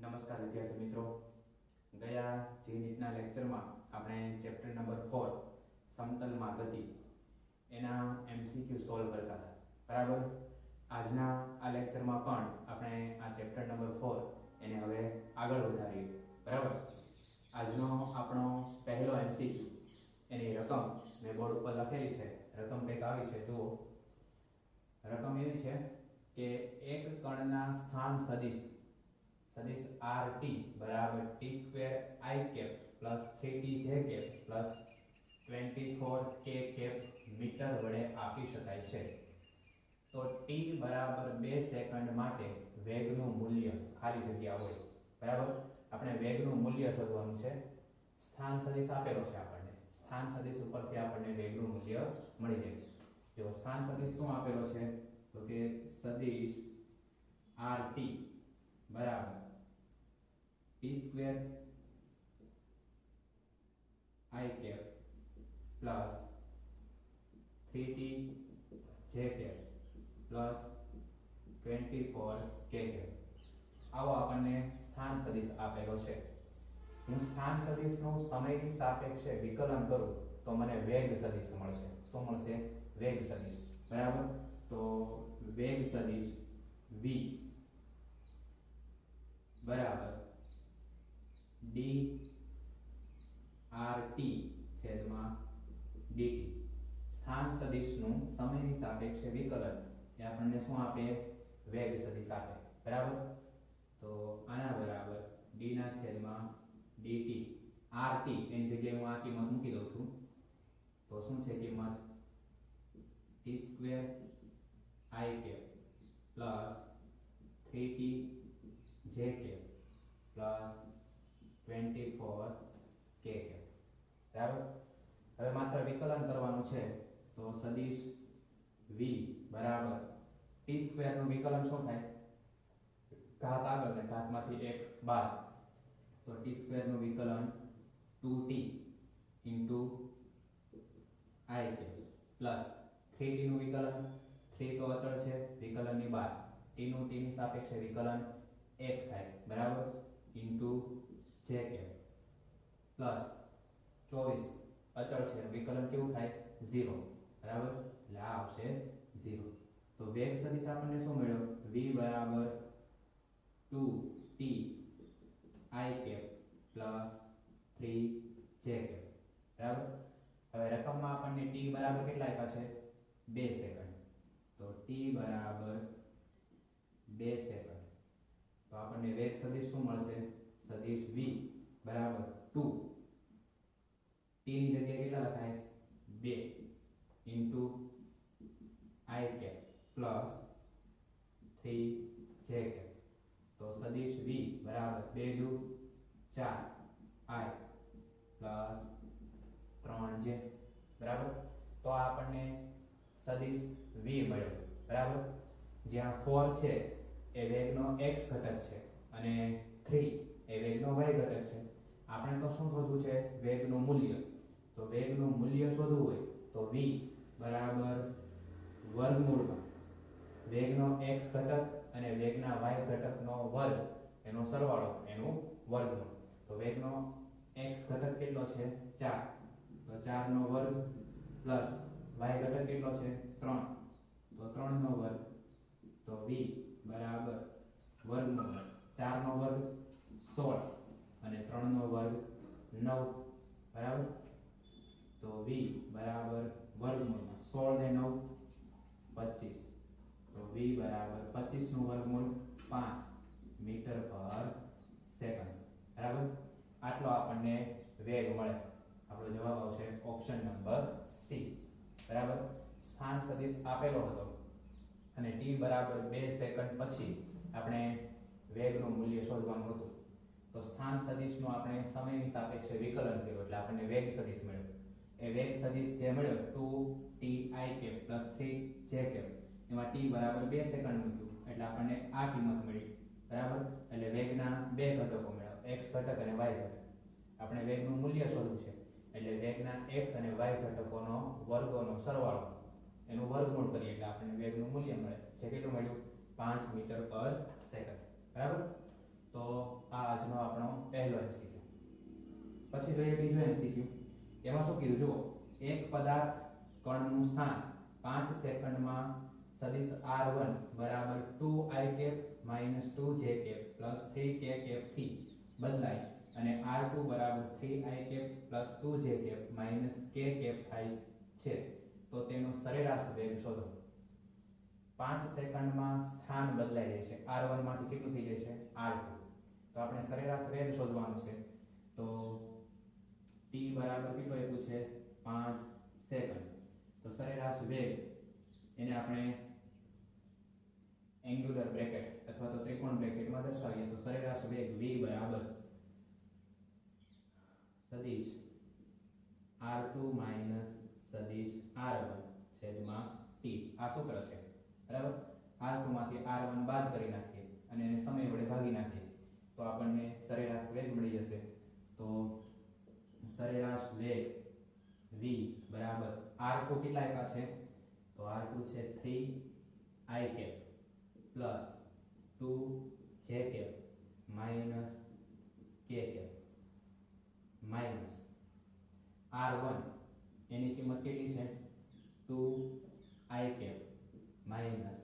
નમસ્કાર વિદ્યાર્થી મિત્રો, ગયા જીનીટના લેક્ચરમાં આપણે ચેપ્ટર નંબર 4 સમતલમાં ગતિ એના MCQ સોલ્વ કરતા હતા. બરાબર. આજના આ લેક્ચરમાં પણ આપણે આ ચેપ્ટર નંબર 4 એને હવે આગળ વધારીએ. બરાબર. આજનો આપણો પહેલો MCQ એની રકમ મેં બોર્ડ ઉપર લખેલી છે. રકમ કંઈક આવી છે, જુઓ. રકમ એવી છે કે એક કણના સ્થાન સદિશ RT बराबर t square I cap plus 3t j cap plus 24 k cap metre वडे आपी शकाय छे. तो t बराबर 2 सेकंड माटे वेगનું મૂલ્ય ખાલી જગ્યા હોય. બરાબર. આપણે વેગનું મૂલ્ય શોધવાનું છે. સ્થાન સદિશ આપેલો છે આપણને. સ્થાન સદિશ ઉપરથી આપણને વેગનું મૂલ્ય મળી જાય. જો સ્થાન સદિશ શું આપેલો છે તો કે સદિશ RT बराबर t square I cap plus 3t j cap plus 24 k cap આવો આપણને સ્થાન સદિશ આપેલો છે. હું સ્થાન સદિશનું સમયની સાપેક્ષે વિકલન કરું તો મને વેગ સદિશ મળશે. શું મળશે? વેગ સદિશ. બરાબર. તો વેગ સદિશ v बराबर d rt छेदमा dt. स्थान सदिशનું સમયની સાપેક્ષે વિકલન એ આપણને શું આપે? વેગ સદિશ આપે. બરાબર. તો આના બરાબર d ના છેદમાં dt. rt એની જગ્યાએ હું આ કિંમત મૂકી દઉં છું. તો શું છે કિંમત? t square I cap plus 3t j cap plus 24 k cap. बराबर. હવે માત્ર વિકલન કરવાનું છે. તો સદિશ v બરાબર t સ્ક્વેર નું વિકલન શું થાય? ઘાત આગળ ને ઘાતમાંથી 1 બાદ. તો t સ્ક્વેર નું વિકલન 2t into I cap plus 3t નું વિકલન 3 તો અચળ છે, વિકલનની બહાર. t નું t ની સાપેક્ષે વિકલન 1 થાય. બરાબર. ઇન્ટુ j कैप प्लस 24 અચળ છે, વિકલન કેવું થાય? 0. બરાબર. એટલે આ આવશે 0. તો વેગ સદિશ આપણને શું મળ્યો? v બરાબર 2t I cap plus 3j cap. બરાબર. હવે રકમમાં આપણને t બરાબર કેટલા આપ્યા છે? 2 સેકન્ડ. તો t બરાબર 2 સેકન્ડ. तो આપણને વેગ સદિશ શું મળશે? સદિશ v બરાબર 2 t ની જગ્યાએ કેટલા લખાય? 2 into I cap plus 3j cap. तो सदिश v बराबर 2 दू 4 I प्लस 3j. बराबर. तो આપણને સદિશ v મળ્યો. બરાબર. જ્યાં 4 છે એ વેગનો x ઘટક છે અને 3 એ વેગનો y ઘટક છે. આપણે તો શું શોધવું છે? વેગનું મૂલ્ય. તો વેગનું મૂલ્ય શોધવું હોય તો v બરાબર વર્ગમૂળમાં વેગનો x ઘટક અને વેગના y ઘટકનો વર્ગ એનો સરવાળો એનું વર્ગમૂળ. તો વેગનો x ઘટક કેટલો છે? 4. તો 4 નો વર્ગ પ્લસ y ઘટક કેટલો છે? 3. તો 3 નો વર્ગ. તો v बराबर वर्गमूल 4 નો વર્ગ 16 અને 3 નો વર્ગ 9. बराबर. तो v बराबर वर्गमूल 16 ने 9 25. तो v बराबर 25 નું વર્ગમૂળ 5 મીટર પર સેકન્ડ. બરાબર. આટલો આપણને વેગ મળે. આપણો જવાબ આવશે ઓપ્શન નંબર સી. બરાબર. સ્થાન સદિશ આપેલો હતો અને t બરાબર 2 સેકન્ડ પછી આપણે વેગનું મૂલ્ય શોધવાનું હતું. તો સ્થાન સદિશનું આપણે સમયની સાપેક્ષે વિકલન કર્યું એટલે આપણને વેગ સદિશ મળ્યો. એ વેગ સદિશ જે મળ્યો 2t I cap plus 3j cap એમાં t બરાબર 2 સેકન્ડ મૂક્યું એટલે આપણને આ કિંમત મળી. બરાબર. એટલે વેગના બે ઘટકો મળ્યા, x ઘટક અને y ઘટક. આપણે વેગનું મૂલ્ય શોધવું છે એટલે વેગના x અને y ઘટકોનો વર્ગોનો સરવાળો એનું વર્ગમૂળ કરીએ એટલે આપણને વેગનું મૂલ્ય મળે. જે કેટલું મળ્યું? 5 મીટર પર સેકન્ડ. બરાબર. તો આપણો પહેલો MCQ. પછી જોઈએ બીજો MCQ. એમાં શું કીધું જુઓ, એક પદાર્થ કણનું સ્થાન 5 સેકન્ડમાં સદિશ r1 બરાબર 2i - 2j 3k થી બદલાય અને r2 બરાબર 3i 2j k થાય છે, તો તેનો સરેરાશ વેગ શોધો. 5 સેકન્ડમાં સ્થાન બદલાઈ જાય છે, r1 માંથી કેટલું થઈ જાય છે r2. તો આપણે સરેરાશ વેગ શોધવાનો છે. તો t બરાબર કેટલો આપ્યું છે 5 સેકન્ડ. તો સરેરાશ વેગ એને આપણે એંગ્યુલર બ્રેકેટ અથવા તો ત્રિકોણ બ્રેકેટમાં દર્શાવીએ તો સરેરાશ વેગ v બરાબર સદિશ r2 - સદિશ r1 છેદમાં t. આ સૂત્ર છે બરાબર. r2 માંથી r1 બાદ કરી નાખીએ અને એને સમય વડે ભાગી નાખીએ તો આપણને સરેરાશ વેગ મળી જશે. તો સરેરાશ વેગ v બરાબર r2 કેટલા આપ્યા છે, તો r2 છે 3i plus 2j minus k minus r1 એની કિંમત કેટલી છે 2i minus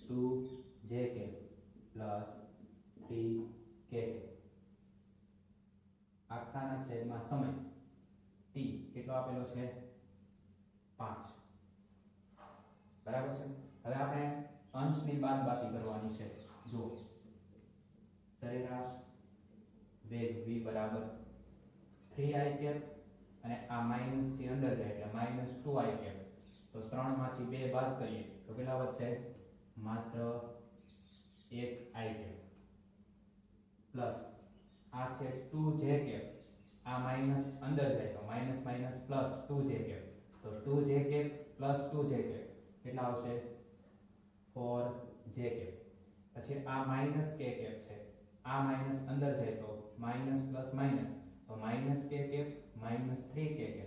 2j plus 3k આખાના છેદમાં સમય t કેટલો આપેલો છે 5. બરાબર છે. હવે આપણે અંશની બાદબાકી કરવાની છે. જો સરેરાશ વેગ v બરાબર 3i અને આ માઈનસ થી અંદર જાય એટલે માઈનસ 2i. તો 3 માંથી 2 બાદ કરીએ તો કેટલા વધશે, માત્ર 1i પ્લસ આ છે 2j. આ માઈનસ અંદર જાય તો માઈનસ માઈનસ પ્લસ 2j. તો 2j પ્લસ 2j કેટલા આવશે 4j. પછી આ માઈનસ k છે, આ માઈનસ અંદર જાય તો માઈનસ પ્લસ માઈનસ તો માઈનસ k માઈનસ 3k તો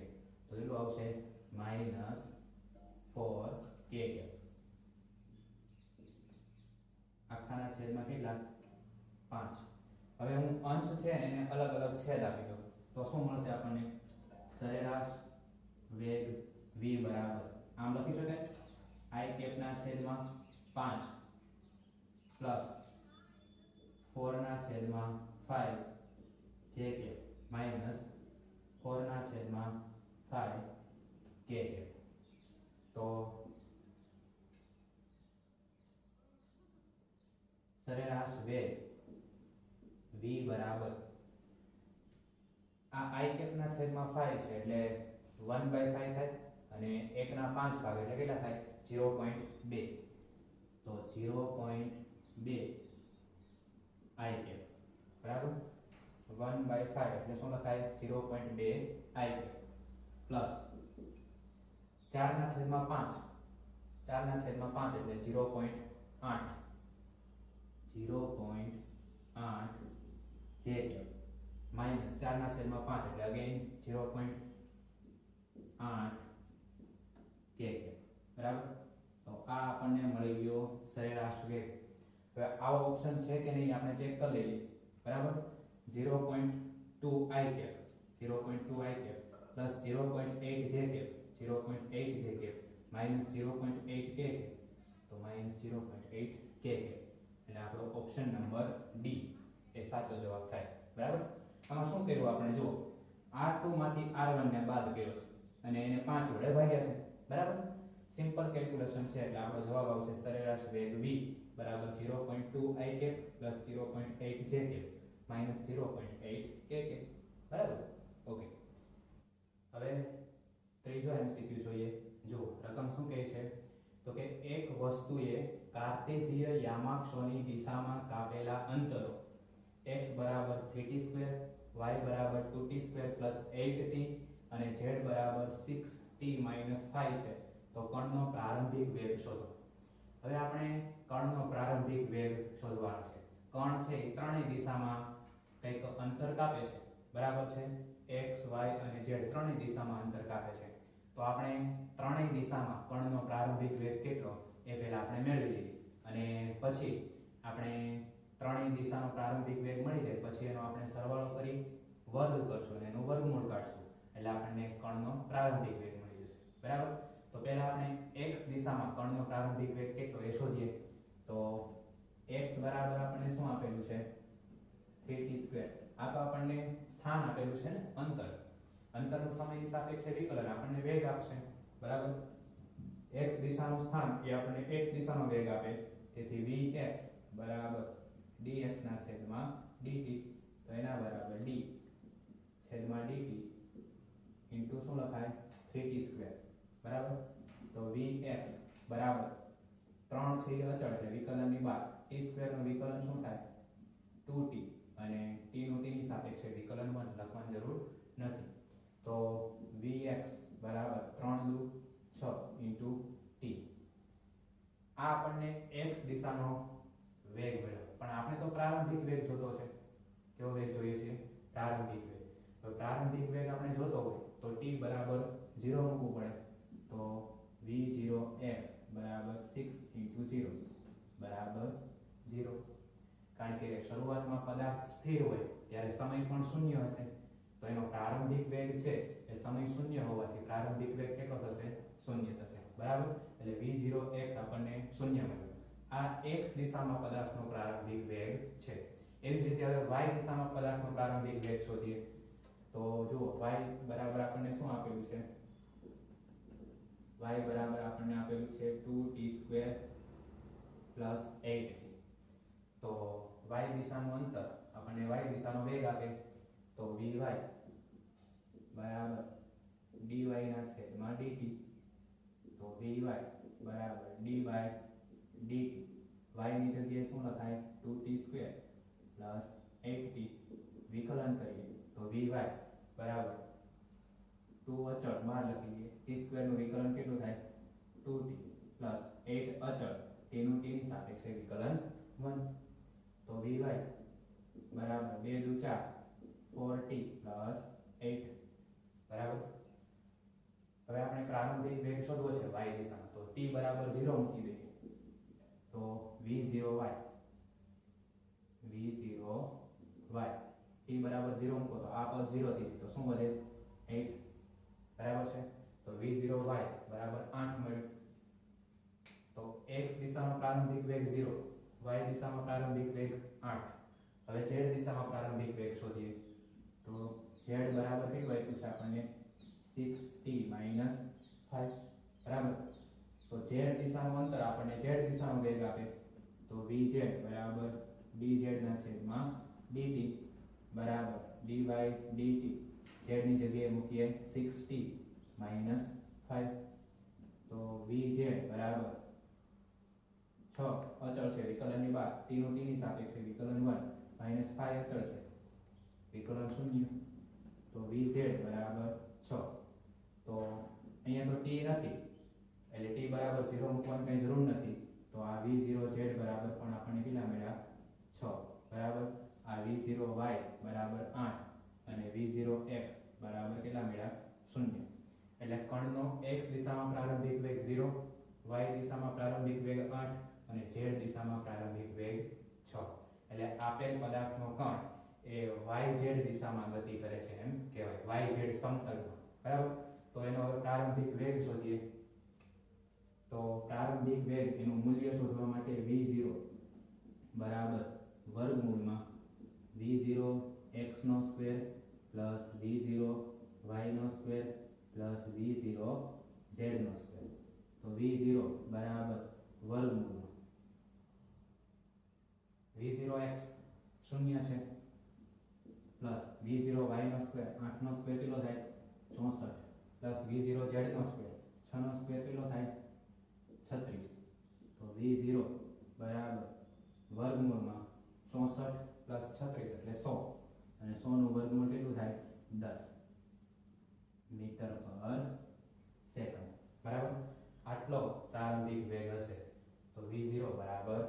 કેટલું આવશે માઈનસ 4k. આખાના છેદમાં કેટલા 5. હવે હું અંશ છે એને અલગ અલગ છેદ આપી દઉં તો શું મળશે આપણને, સરેરાશ વેગ v બરાબર આમ લખી શકાય i ના છેદમાં 5 પ્લસ 4 ના છેદમાં 5 j માઈનસ 4 ના છેદમાં 5 k. તો સરેરાશ વેગ v બરાબર આ i ના છેદમાં 5 છે એટલે 1/5 થાય અને 1 ના 5 ભાગ એટલે કેટલા થાય 0.2. તો 0.2 i બરાબર 1/5 એટલે શું લખાય 0.2 i પ્લસ 4 ના છેદમાં 5 એટલે 0.8 j માઈનસ 4 ના છેદમાં 5 એટલે અગેન 0.8 k બરાબર. તો આ આપણને મળી ગયો સરેરાશ વેગ. હવે આવો ઓપ્શન છે કે નહીં આપણે ચેક કરી લઈએ બરાબર. 0.2i plus 0.8j minus 0.8 k તો માઈનસ 0.8 k એટલે આપણો ઓપ્શન નંબર ડી એ સાચો જવાબ થાય બરાબર. આમાં શું કર્યું આપણે જુઓ, r2 માંથી r1 ને બાદ કર્યો છે અને એને 5 વડે ભાગ્યા છે બરાબર. સિમ્પલ કેલ્ક્યુલેશન છે એટલે આપણો જવાબ આવશે સરેરાશ વેગ v બરાબર 0.2i plus 0.8j minus 0.8 k બરાબર. ઓકે, હવે ત્રીજો MCQ જોઈએ. જો રકમ શું કહે છે, તો કે એક વસ્તુએ કાર્ટેશીય યામાક્ષોની દિશામાં કાપેલા અંતરો x બરાબર 3t2, y બરાબર 2t2 8t અને z બરાબર 6t 5 છે. તો કણનો પ્રારંભિક વેગ શોધો. હવે આપણે કણનો પ્રારંભિક વેગ શોધવાનો છે. કણ છે એ ત્રણેય દિશામાં કંઈક અંતર કાપે છે બરાબર છે. x y અને z ત્રણેય દિશામાં અંતર કાપે છે. તો આપણે ત્રણેય દિશામાં કણનો પ્રારંભિક વેગ કેટલો એ પહેલા આપણે મેળવી લઈએ અને પછી આપણે ત્રણેય દિશાનો પ્રારંભિક વેગ મળી જાય પછી એનો આપણે સરવાળો કરી વર્ગ કરશું અને એનું વર્ગમૂળ કાઢશું એટલે આપણને કણનો પ્રારંભિક વેગ મળી જશે બરાબર તો પહેલા આપણે x દિશામાં કણનો પ્રારંભિક વેગ કેટલો એ શોધીએ તો x બરાબર આપણને શું આપેલું છે 3t². આ તો આપણને સ્થાન આપેલું છે ને અંતરનું સમયની સાપેક્ષે વિકલન આપણને વેગ આપશે બરાબર x દિશાનું સ્થાન એ આપણને x દિશાનો વેગ આપે તેથી vx બરાબર dx ના છેદમાં dt તો એના બરાબર d છેદમાં dt ઇન્ટુ શું લખાય 3t² બરાબર તો vx બરાબર 3 છે એ અચળ એટલે વિકલનની બહાર t² નું વિકલન શું થાય 2t અને t નું t ની સાપેક્ષે વિકલન 1 લખવાની જરૂર નથી તો vx બરાબર 3 દુ 6 ઇન્ટુ t આ આપણને x દિશાનો વેગ મળ્યો પણ આપણે તો પ્રારંભિક વેગ જોતો છે કેવો વેગ જોઈએ છે પ્રારંભિક વેગ તો પ્રારંભિક વેગ આપણે જોતો હોય તો t બરાબર 0 મૂકવું પડે તો v0x બરાબર 6 ઇન્ટુ 0 બરાબર 0 કારણ કે શરૂઆતમાં પદાર્થ સ્થિર હોય ત્યારે સમય પણ શૂન્ય હશે તો એનો પ્રારંભિક વેગ છે એ સમય શૂન્ય હોવાથી પ્રારંભિક વેગ કેટલો થશે શૂન્ય થશે બરાબર એટલે v0x આપણને શૂન્ય મળ્યો આ x દિશામાં પદાર્થનો પ્રારંભિક વેગ છે એવી જ રીતે હવે y દિશામાં પદાર્થનો પ્રારંભિક વેગ શોધીએ તો જુઓ y બરાબર આપણને શું આપેલું છે y બરાબર આપણને આપેલું છે 2t² + 8t તો y દિશાનું અંતર આપણને y દિશાનો વેગ આપે તો vy બરાબર dy ના છેદમાં dt તો vy બરાબર dy dt y ની જગ્યાએ શું લખાય 2t² + 8t વિકલન કરીએ તો vy બરાબર 2 અચળ બહાર લખી દઈએ t² નું વિકલન કેટલું થાય 2t + 8 અચળ t નું t ની સાપેક્ષે વિકલન 1 તો vy બરાબર 2 દુ 4 4t + 8 બરાબર હવે આપણે પ્રારંભિક વેગ શોધવો છે y દિશામાં તો t બરાબર 0 મૂકી દઈએ તો v0y t બરાબર 0 મૂકો તો આ પદ 0 થી તો શું વધે 8 બરાબર છે તો v0y બરાબર 8 મળ્યું તો x દિશામાં પ્રારંભિક વેગ 0 y દિશામાં પ્રારંભિક વેગ 8 હવે z દિશામાં પ્રારંભિક વેગ શોધીએ તો z બરાબર કેટલું આપ્યું છે આપણને 6t - 5 બરાબર તો z દિશાનું અંતર આપણને z દિશાનો વેગ આપે તો vz બરાબર dz ના છેદમાં dt બરાબર dy dt z ની જગ્યાએ મૂકીએ 6t - 5 તો vz બરાબર 6 અચળ છે વિકલનની બહાર t નું t ની સાપેક્ષે વિકલન 1 - 5 અચળ છે વિકલન 0 તો vz બરાબર 6 તો અહીંયા તો t નથી એટલે t બરાબર 0 મૂકવાની કઈ જરૂર નથી તો આ v0z બરાબર પણ આપણને કેટલા મળ્યા 6 બરાબર આ v0y બરાબર 8 અને v0x બરાબર કેટલા મળ્યા 0 એટલે કણનો x દિશામાં પ્રારંભિક વેગ 0 y દિશામાં પ્રારંભિક વેગ 8 અને z દિશામાં પ્રારંભિક વેગ 6 એટલે આપેલ પદાર્થનો કણ એ yz દિશામાં ગતિ કરે છે એમ કહેવાય yz સમતલમાં બરાબર તો એનો હવે પ્રારંભિક વેગ શોધીએ તો પ્રારંભિક વેગ એનું મૂલ્ય શોધવા માટે v0 બરાબર વર્ગમૂળમાં v0 x² + v0 y² + v0 z² તો v0 બરાબર વર્ગમૂળમાં v0x 0 છે પ્લસ v0 y² 8² કેટલો થાય 64 પ્લસ v0 z² 6² કેટલો થાય 36 તો v0 બરાબર વર્ગમૂળમાં 64 પ્લસ 36 એટલે 100 અને 100 નું વર્ગમૂળ કેટલું થાય 10 મીટર પર સેકન્ડ બરાબર આટલો પ્રારંભિક વેગ હશે તો v0 બરાબર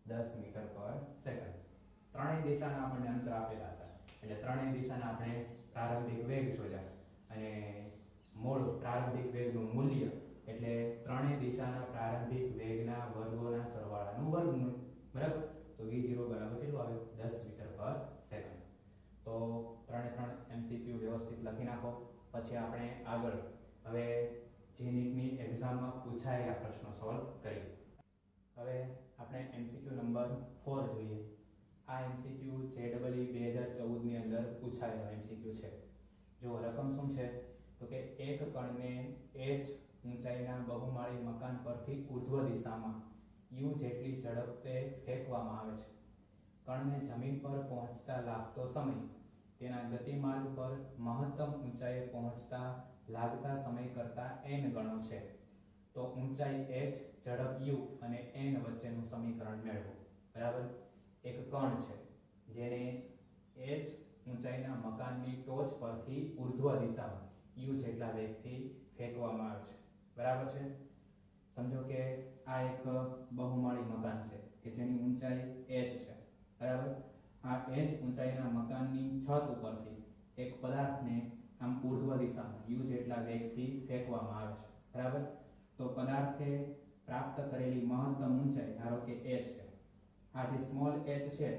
10 મીટર પર સેકન્ડ ત્રણેય દિશાના આપણને અંતર આપેલા હતા એટલે ત્રણેય દિશાના આપણે પ્રારંભિક વેગ શોધ્યા અને મૂળ પ્રારંભિક વેગનું મૂલ્ય એટલે ત્રણેય દિશાના પ્રારંભિક વેગના વર્ગોના સરવાળાનું વર્ગમૂળ બરાબર તો તો v0 બરાબર કેટલું આવ્યું 10 મીટર પર સેકન્ડ। તો 3 MCQ વ્યવસ્થિત લખી નાખો। પછી આપણે આગળ હવે જે નીટની એક્ઝામમાં પૂછાયેલા પ્રશ્નો સોલ્વ કરીએ। હવે આપણે MCQ નંબર 4 જોઈએ। આ MCQ JEE 2014 ની અંદર પૂછાયેલો MCQ છે। જો રકમ શું છે તો કે એક કણને h ઊંચાઈના બહુમાળી મકાન પરથી ઉર્ધ્વ દિશામાં u જેટલી ઝડપે ફેંકવામાં આવે છે। કણને જમીન પર પહોંચતા લાગતો સમય તેના ગતિમાર્ગ પર મહત્તમ ઊંચાઈએ પહોંચતા લાગતા સમય કરતાં n ગણો છે। તો ઊંચાઈ h, ઝડપ u અને n વચ્ચેનું સમીકરણ મેળવો। બરાબર। એક કણ છે જેને h ઊંચાઈના મકાનની ટોચ પરથી ઉર્ધ્વ દિશામાં u જેટલા વેગથી ફેંકવામાં આવે છે। બરાબર છે। સમજો કે આ એક બહુમાળી મકાન છે કે જેની ઊંચાઈ h છે। બરાબર। આ h ઊંચાઈના મકાનની છત ઉપરથી એક પદાર્થને આમ ઉર્ધ્વ દિશામાં u જેટલા વેગથી ફેંકવામાં આવે છે। બરાબર। તો પદાર્થે પ્રાપ્ત કરેલી મહત્તમ ઊંચાઈ ધારો કે h છે। આ જે સ્મોલ h છે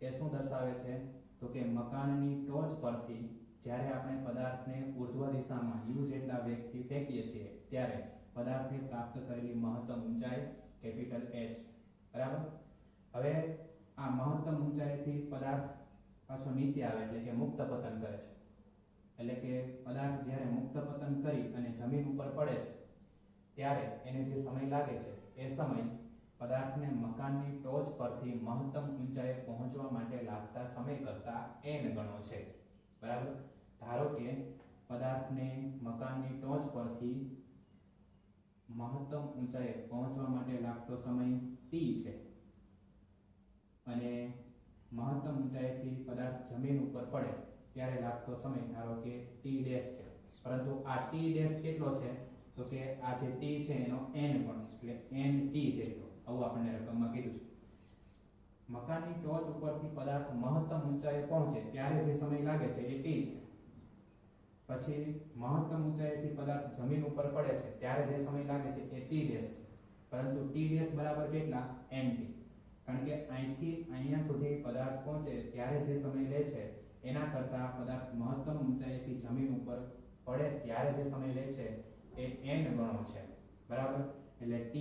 એ શું દર્શાવે છે તો કે મકાનની ટોચ પરથી જ્યારે આપણે પદાર્થને ઉર્ધ્વ દિશામાં u જેટલા વેગથી ફેંકીએ છીએ ત્યારે પદાર્થે પ્રાપ્ત કરેલી મહત્તમ ઊંચાઈ કેપિટલ h છે। બરાબર। હવે આ મહત્તમ ઊંચાઈથી પદાર્થ પાછો નીચે આવે એટલે કે મુક્ત પતન કરે છે। એટલે કે પદાર્થ જ્યારે મુક્ત પતન કરી અને જમીન ઉપર પડે છે ત્યારે એને જે સમય લાગે છે એ સમય પદાર્થને મકાનની ટોચ પરથી મહત્તમ ઊંચાઈએ પહોંચવા માટે લાગતા સમય કરતાં n ગણો છે। બરાબર। ધારો કે પદાર્થને મકાનની ટોચ પરથી મહત્તમ ઊંચાઈએ પહોંચવા માટે લાગતો સમય t છે અને મહત્તમ ઊંચાઈથી પદાર્થ જમીન ઉપર પડે ત્યારે લાગતો સમય ધારો કે t ડેશ છે। પરંતુ આ t ડેશ કેટલો છે તો કે આ જે t છે એનો n ગણો એટલે nt જેટલો આવું આપણને રકમમાં કીધું છે। મકાનની ટોચ ઉપરથી પદાર્થ મહત્તમ ઊંચાઈએ પહોંચે ત્યારે જે સમય લાગે છે એ t છે। પછી મહત્તમ ઊંચાઈથી પદાર્થ જમીન ઉપર પડે છે ત્યારે જે સમય લાગે છે એ t ડેશ છે। પરંતુ t ડેશ બરાબર કેટલા nt। કારણ કે અહીંથી અહીંયા સુધી પદાર્થ પહોંચે ત્યારે જે સમય લે છે એના કરતાં પદાર્થ મહત્તમ ઊંચાઈથી જમીન ઉપર પડે ત્યારે જે સમય લે છે એ n ગણો છે। બરાબર। એટલે t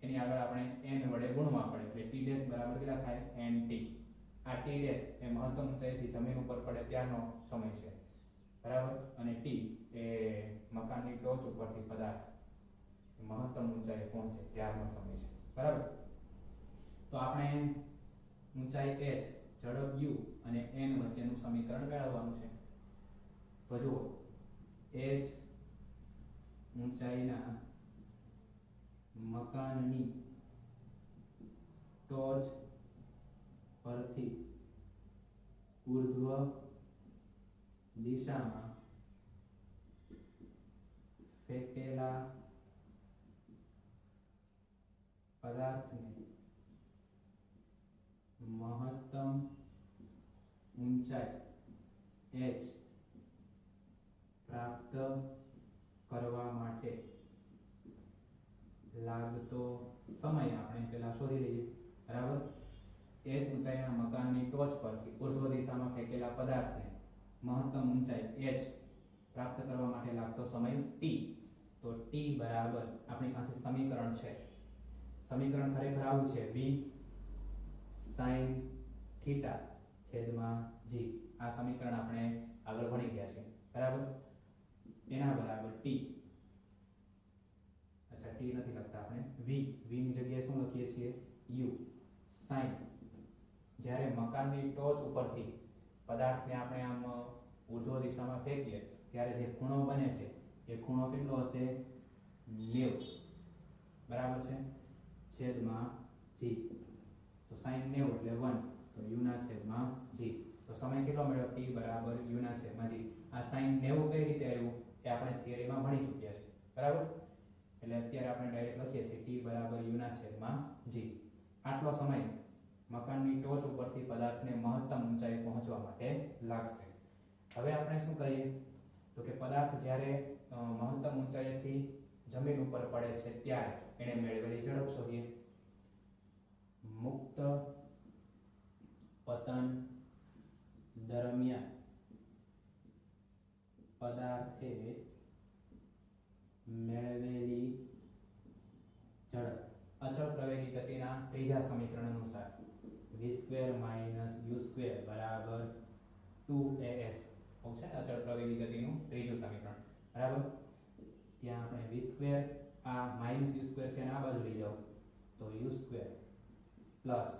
એની આગળ આપણે n વડે ગુણવા પડે એટલે t ડેશ બરાબર કેટલા થાય nt। આ t ડેશ એ મહત્તમ ઊંચાઈથી જમીન ઉપર પડે ત્યારનો સમય છે। બરાબર। અને t એ મકાનની ટોચ ઉપરથી પદાર્થ મહત્તમ ઊંચાઈએ પહોંચે ત્યારનો સમય છે। બરાબર। તો આપણે ઊંચાઈ h, ઝડપ u અને n વચ્ચેનું સમીકરણ મેળવવાનું છે। તો જુઓ h ઊંચાઈના મકાનની ટોચ પરથી ઉર્ધ્વ દિશામાં ફેંકેલા પદાર્થને મહત્તમ ઊંચાઈ h પ્રાપ્ત કરવા માટે લાગતો સમય આપણે પહેલા શોધી લઈએ। બરાબર। h ઊંચાઈના મકાનની ટોચ પરથી ઉર્ધ્વ દિશામાં ફેંકેલા પદાર્થને મહત્તમ ઊંચાઈ h પ્રાપ્ત કરવા માટે લાગતો સમય t। તો t બરાબર આપણી પાસે સમીકરણ છે। સમીકરણ ખરેખર આવું છે v sin θ છેદમાં g। આ સમીકરણ આપણે આગળ ભણી ગયા છે। બરાબર। એના બરાબર t, અચ્છા t નથી લખતા આપણે v ની જગ્યાએ શું લખીએ છીએ u sin જ્યારે મકાનની ટોચ ઉપરથી પદાર્થને આપણે આમ ઉર્ધ્વ દિશામાં ફેંકીએ ત્યારે જે ખૂણો બને છે એ ખૂણો કેટલો હશે 90। બરાબર છે। છેદમાં g। તો sin 90 એટલે 1 તો u ના છેદમાં g। તો સમય કેટલો મળ્યો t બરાબર u ના છેદમાં g। આ sin 90 કઈ રીતે આવ્યું એ આપણે થિયરીમાં ભણી ચૂક્યા છે। બરાબર। એટલે અત્યારે આપણે ડાયરેક્ટ લખીએ છીએ t બરાબર u ના છેદમાં g। આટલો સમય મકાનની ટોચ ઉપરથી પદાર્થને મહત્તમ ઊંચાઈએ પહોંચવા માટે લાગશે। હવે આપણે શું કરીએ તો કે પદાર્થ જ્યારે મહત્તમ ઊંચાઈથી જમીન ઉપર પડે છે ત્યારે એને મેળવેલી ઝડપ શોધીએ। મુક્ત પતન દરમિયાન પદાર્થે મેળવેલી ઝડપ અચળ પ્રવેગી ગતિના ત્રીજા સમીકરણ અનુસાર v² - u² બરાબર 2as છે અચળ પ્રવેગી ગતિનું ત્રીજું સમીકરણ બરાબર. ત્યાં આપણે v² આ -u² છે અને આ બાજુ લઈ જાઓ તો u² પ્લસ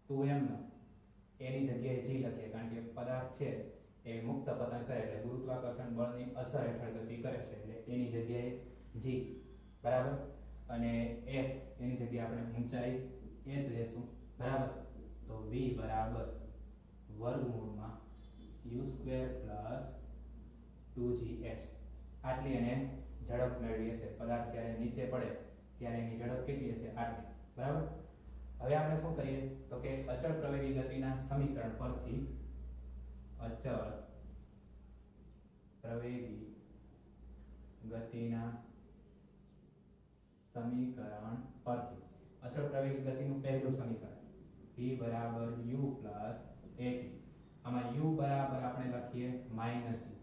2m એની જગ્યાએ g લખીએ કારણ કે પદાર્થ છે એ મુક્ત પતન કરે એટલે ગુરુત્વાકર્ષણ બળની અસર હેઠળ ગતિ કરે છે એટલે એની જગ્યાએ g બરાબર અને s એની જગ્યાએ આપણે ઊંચાઈ h લેશું બરાબર. તો v બરાબર વર્ગમૂળમાં u² પ્લસ 2gh આટલી એને ઝડપ મેળવી હશે. પદાર્થ જ્યારે નીચે પડે ત્યારે એની ઝડપ કેટલી હશે? આટલી બરાબર. હવે આપણે શું કરીએ તો કે અચળ પ્રવેગી ગતિના સમીકરણ પરથી અચળ પ્રવેગી ગતિના સમીકરણ પરથી અચળ પ્રવેગી ગતિનું પહેલું સમીકરણ v બરાબર u પ્લસ at. આમાં u બરાબર આપણે લખીએ માઈનસ u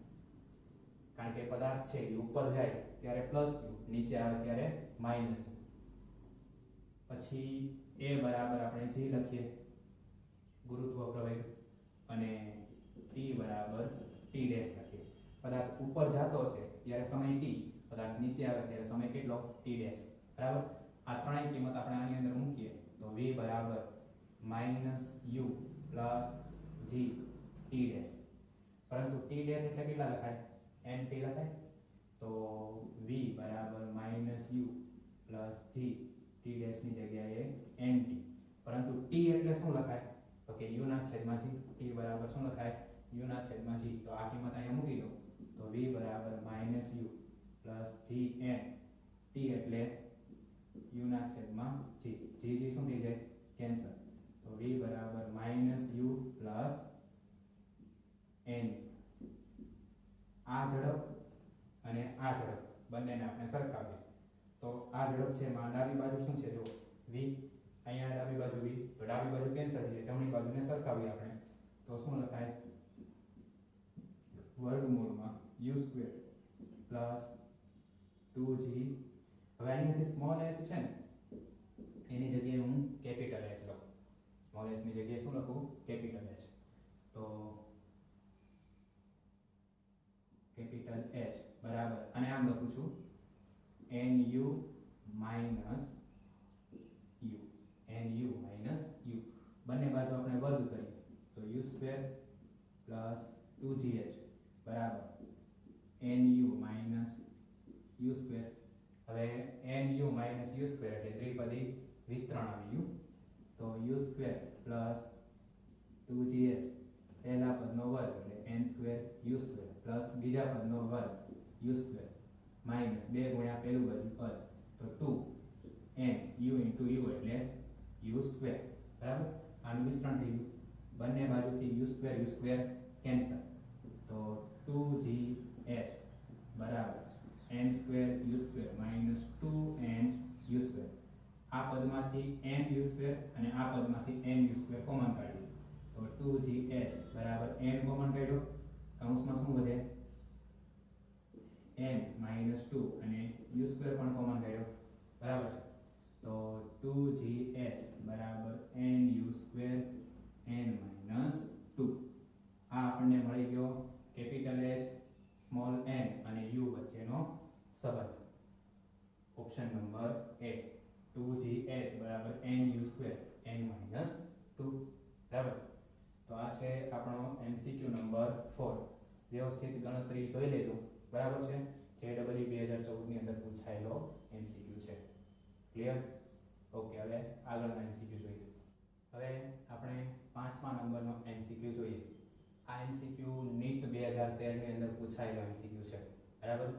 કારણ કે પદાર્થ છે એ ઉપર જાય ત્યારે પ્લસ u નીચે આવે ત્યારે માઈનસ u. પછી a બરાબર આપણે g લખીએ ગુરુત્વ પ્રવેગ અને t બરાબર t ડેશ લખીએ. પદાર્થ ઉપર જતો હશે ત્યારે સમય t, પદાર્થ નીચે આવે ત્યારે સમય કેટલો? t ડેશ બરાબર. આ ત્રણેય કિંમત આપણે આની અંદર મૂકીએ તો v બરાબર -u plus g t dash. પરંતુ t ડેશ એટલે કેટલા લખાય? nt લખાય. તો v બરાબર -u plus g t dash ની જગ્યાએ nt. પરંતુ t એટલે શું લખાય? તો કે u ના છેદમાં g. t બરાબર શું લખાય? u ના છેદમાં g. તો આ કિંમત અહીંયા મૂકી દો તો v બરાબર -u પ્લસ gn. t એટલે u ના છેદમાં g. g શું થઈ જાય? કેન્સલ. તો v બરાબર -u પ્લસ n. આ ઝડપ અને આ ઝડપ બંનેને આપણે સરખાવીએ તો આ ઝડપ છે એમાં ડાબી બાજુ શું છે? જો v, અહીંયા ડાબી બાજુ v, તો ડાબી બાજુ કેન્સલ થઈ જાય. જમણી બાજુને સરખાવીએ આપણે તો શું લખાય? વર્ગમૂળમાં u² પ્લસ 2g. હવે અહીંયાથી સ્મોલ h છે ને એની જગ્યાએ હું કેપિટલ h લખું. સ્મોલ h ની જગ્યાએ શું લખું? Capital h. તો કેપિટલ H બરાબર અને આમ લખું છું nu માઈનસ u. બંને બાજુ આપણે વર્ગ કરીએ તો u² પ્લસ 2gh બરાબર nu માઈનસ u². હવે nu માઈનસ u² એટલે દ્વિપદી વિસ્તરણ આવી ગયું. તો u² પ્લસ 2gh પહેલા પદનો વર્ગ એટલે n² u² પ્લસ બીજા પદનો વર્ગ u² માઈનસ 2 ગુણ્યા પહેલું બાજુ પદ તો 2n u into u એટલે u² બરાબર. આનું વિસ્તરણ થઈ ગયું. બંને બાજુથી u² કેન્સલ. તો 2gh બરાબર n² u² minus 2n u². આ પદમાંથી n u² અને આ પદમાંથી n u² કોમન કાઢીએ તો 2gh બરાબર n કોમન કાઢ્યો. કૌંસમાં શું વધે? n માઈનસ 2 અને u² પણ કોમન કાઢ્યો બરાબર છે. તો 2gh બરાબર nu² n માઈનસ 2. આ આપણને મળી ગયો કેપિટલ H સ્મોલ n અને u વચ્ચેનો સંબંધ. ઓપ્શન નંબર A 2gh બરાબર nu² n માઈનસ 2 બરાબર. તો આ છે આપણો MCQ નંબર 4. વ્યવસ્થિત ગણતરી જોઈ લેજો બરાબર છે. JEE 2014 ની અંદર પૂછાયેલો MCQ છે. ક્લિયર? ઓકે, હવે આગળના MCQ જોઈએ. હવે આપણે 5મા નંબરનો MCQ જોઈએ. આ MCQ NEET 2013 ની અંદર પૂછાયેલો MCQ છે બરાબર.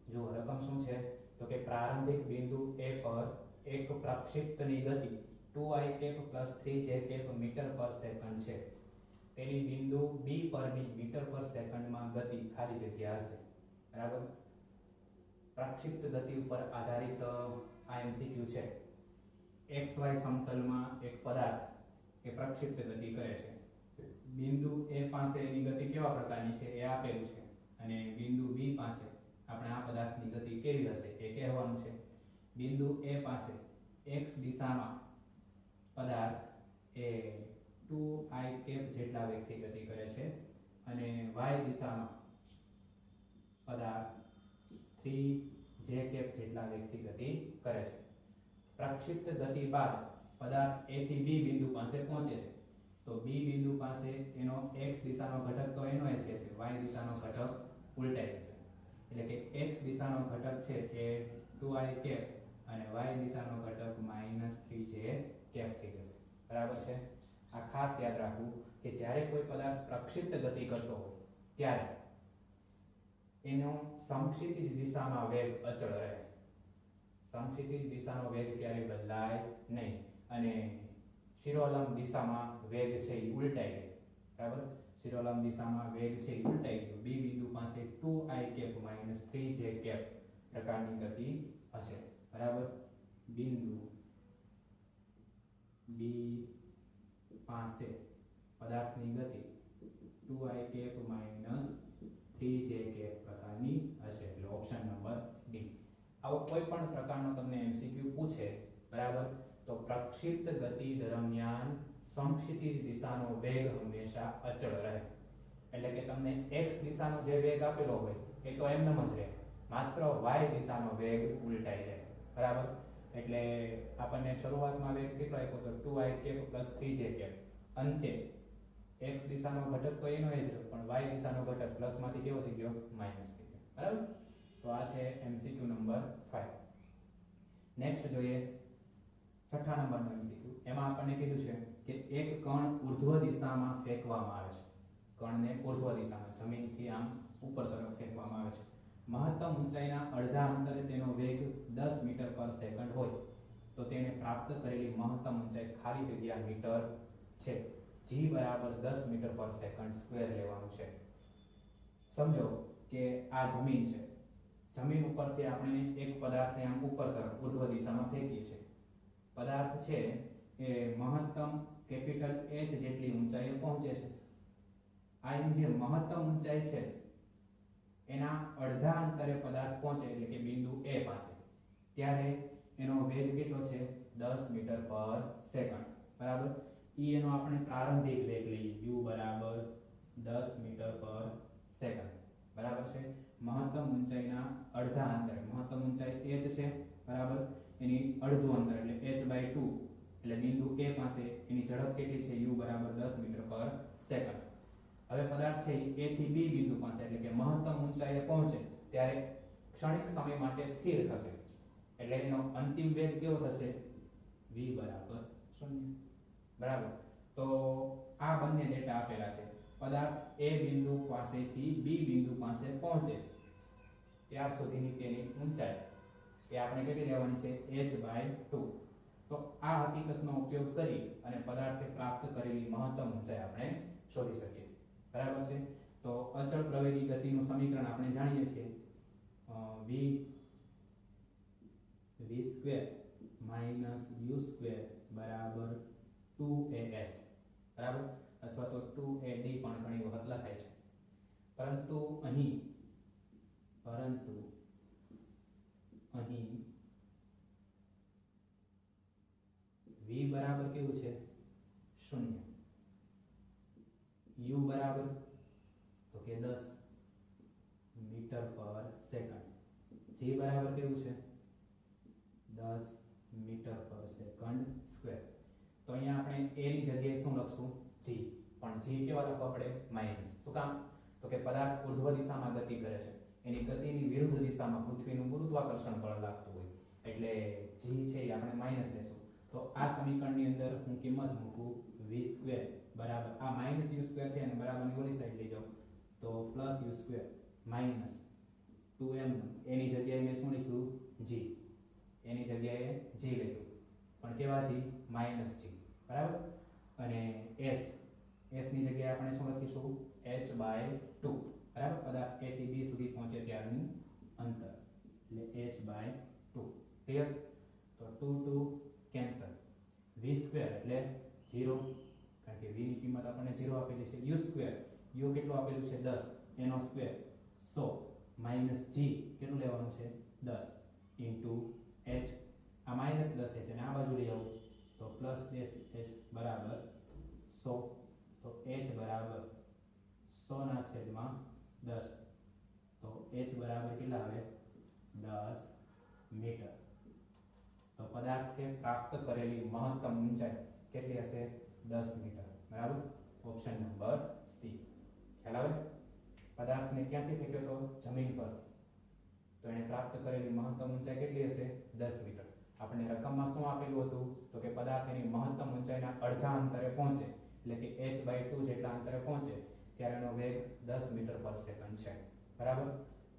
જો રકમ શું છે તો કે પ્રારંભિક બિંદુ A પર એક પ્રક્ષિપ્તની ગતિ 2i + 3j મીટર પર સેકન્ડ છે. તેની બિંદુ B પરની મીટર પર સેકન્ડમાં ગતિ ખાલી જગ્યા હશે બરાબર. પ્રક્ષિપ્ત ગતિ ઉપર આધારિત આ MCQ છે. xy સમતલમાં એક પદાર્થ એ પ્રક્ષિપ્ત ગતિ કરે છે બિંદુ a પાસે એની ગતિ કેવા પ્રકારની છે એ આપેલું છે અને બિંદુ b પાસે આપણે આ પદાર્થની ગતિ કેવી હશે એ કહેવાનું છે બિંદુ a પાસે x દિશામાં પદાર્થ એ 2i કેપ જેટલા વેગથી ગતિ કરે છે અને y દિશામાં પદાર્થ 3j કેપ જેટલા વેગથી ગતિ કરે છે પ્રક્ષિપ્ત ગતિ બાદ પદાર્થ a થી b બિંદુ પાસે પહોંચે છે તો b બિંદુ પાસે એનો x દિશાનો ઘટક તો એનો જ રહેશે y દિશાનો ઘટક ઉલટાઈ જશે એટલે કે x દિશાનો ઘટક છે એ 2i કેપ અને y દિશાનો ઘટક -3j કેપ થઈ જશે બરાબર છે આ ખાસ યાદ રાખવું કે જ્યારે કોઈ પદાર્થ પ્રક્ષિપ્ત ગતિ કરતો હોય ત્યારે એનો સમક્ષિતિજ દિશામાં વેગ અચળ રહે સમક્ષિતિજ દિશાનો વેગ ક્યારે બદલાય નહીં અને શિરોલંબ દિશામાં વેગ છે એ ઉલટાઈ જાય બરાબર શિરોલંબ દિશામાં વેગ છે એ ઉલટાઈ ગયો b બિંદુ પાસે 2i કેપ -3j કેપ પ્રકારની ગતિ હશે બરાબર બિંદુ b પાસે પદાર્થની ગતિ 2i કેપ -3j કેપ પ્રકારની હશે એટલે ઓપ્શન નંબર ડી આવો કોઈ પણ પ્રકારનો તમને એમસીક્યુ પૂછે બરાબર તો પ્રક્ષિપ્ત ગતિ દરમિયાન સમક્ષિતિજ દિશાનો વેગ હંમેશા અચળ રહે એટલે કે તમને x દિશાનો જે વેગ આપેલો હોય એ તો એમનેમ જ રહે માત્ર y દિશાનો વેગ ઉલટાઈ જાય બરાબર એટલે આપણને શરૂઆતમાં વેગ કેટલો આપ્યો તો 2i કેપ 3j કેપ અંતે x દિશાનો ઘટક તો એનો જ રહ્યો પણ y દિશાનો ઘટક પ્લસ માંથી કેવો થઈ ગયો માઈનસ થઈ ગયો બરાબર તો આ છે MCQ નંબર 5 નેક્સ્ટ જોઈએ છઠ્ઠા નંબરનો MCQ એમાં આપણને કીધું છે કે એક કણ ઉર્ધ્વ દિશામાં ફેંકવામાં આવે છે કણને ઉર્ધ્વ દિશામાં જમીનથી આમ ઉપર તરફ ફેંકવામાં આવે છે મહત્તમ ઊંચાઈના અડધા અંતરે તેનો વેગ 10 મીટર પર સેકન્ડ હોય તો તેને પ્રાપ્ત કરેલી મહત્તમ ઊંચાઈ ખાલી જગ્યા મીટર છે g બરાબર 10 મીટર પર સેકન્ડ સ્ક્વેર લેવાનું છે સમજો કે આ જમીન છે જમીન ઉપરથી આપણે એક પદાર્થને આમ ઉપર તરફ ઉર્ધ્વ દિશામાં ફેંકીએ છીએ પદાર્થ છે એ મહત્તમ કેપિટલ H જેટલી ઊંચાઈએ પહોંચે છે આની જે મહત્તમ ઊંચાઈ છે એના અડધા અંતરે પદાર્થ પહોંચે એટલે કે બિંદુ A પાસે ત્યારે એનો વેગ કેટલો છે 10 મીટર પર સેકન્ડ બરાબર એનો આપણે પ્રારંભિક વેગ લઈએ u બરાબર 10 મીટર પર સેકન્ડ બરાબર છે મહત્તમ ઊંચાઈના અડધા અંતરે મહત્તમ ઊંચાઈ h છે બરાબર એની અડધું અંતર એટલે h/2 એટલે બિંદુ A પાસે એની ઝડપ કેટલી છે u બરાબર 10 મીટર પર સેકન્ડ હવે પદાર્થ છે A થી B બિંદુ પાસે એટલે કે મહત્તમ ઊંચાઈએ પહોંચે ત્યારે ક્ષણિક સમય માટે સ્થિર થશે એટલે એનો અંતિમ વેગ કેવો થશે v બરાબર 0 બરાબર તો આ બંને ડેટા આપેલા છે પદાર્થ A બિંદુ પાસેથી B બિંદુ પાસે પહોંચે ત્યાર સુધીની તેની ઊંચાઈ એ આપણે કેટલી લેવાની છે h/2 તો આ હકીકતનો ઉપયોગ કરી અને પદાર્થે પ્રાપ્ત કરેલી મહત્તમ ઊંચાઈ આપણે શોધી શકીએ બરાબર છે તો અચળ પ્રવેગી ગતિનું સમીકરણ આપણે જાણીએ છીએ v² - u² બરાબર 2as બરાબર અથવા તો 2ad પણ ઘણી વખત લખાય છે પરંતુ અહીં v બરાબર કેવું છે 0 u બરાબર તો કે 10 મીટર પર સેકન્ડ g બરાબર કેવું છે 10 મીટર પર સેકન્ડ સ્ક્વેર તો અહીંયા આપણે a ની જગ્યાએ શું લખશું g પણ g કેવા લખવા પડે માઈનસ શું કામ તો કે પદાર્થ ઉર્ધ્વ દિશામાં ગતિ કરે છે એની ગતિની વિરુદ્ધ દિશામાં પૃથ્વીનું ગુરુત્વાકર્ષણ બળ લાગતું હોય એટલે g છે એ આપણે માઈનસ લેશું તો આ સમીકરણની અંદર હું કિંમત મૂકું v² બરાબર આ -u² છે અને બરાબરની ઓલી સાઈડ લઈ જાઉં તો +u² -2m એની જગ્યાએ મેં શું લખ્યું g એની જગ્યાએ g લખ્યું પણ કેવા g -g બરાબર અને s ની જગ્યાએ આપણે શું લખીશું h/2 બરાબર પદાર્થ a થી b સુધી પહોંચે ત્યારનું અંતર એટલે h/2 ક્લિયર તો 2 2 કેન્સલ. v સ્ક્વેર એટલે 0, કારણ કે v ની કિંમત આપણને 0 આપેલી છે. u સ્ક્વેર, u કેટલું આપેલું છે 10, એનો સ્ક્વેર 100 માઈનસ g કેટલું લેવાનું છે 10 ઇન્ટુ h, આ માઈનસ 10h અને આ બાજુ લઈ આવું તો પ્લસ 10h બરાબર 100. તો h બરાબર 100 ના છેદમાં 10, તો h બરાબર કેટલા આવે 10 મીટર. તો પદાર્થે પ્રાપ્ત કરેલી મહત્તમ ઊંચાઈ કેટલી હશે 10 મીટર. બરાબર, ઓપ્શન નંબર સી. ખ્યાલ આવે? પદાર્થને ક્યાંથી ફેંક્યો તો જમીન પર, તો એને પ્રાપ્ત કરેલી મહત્તમ ઊંચાઈ કેટલી હશે 10 મીટર. આપણને રકમમાં શું આપેલું હતું તો કે પદાર્થ એની મહત્તમ ઊંચાઈના અડધા અંતરે પહોંચે એટલે કે h/2 જેટલા અંતરે પહોંચે ત્યારે એનો વેગ 10 મીટર પર સેકન્ડ છે. બરાબર,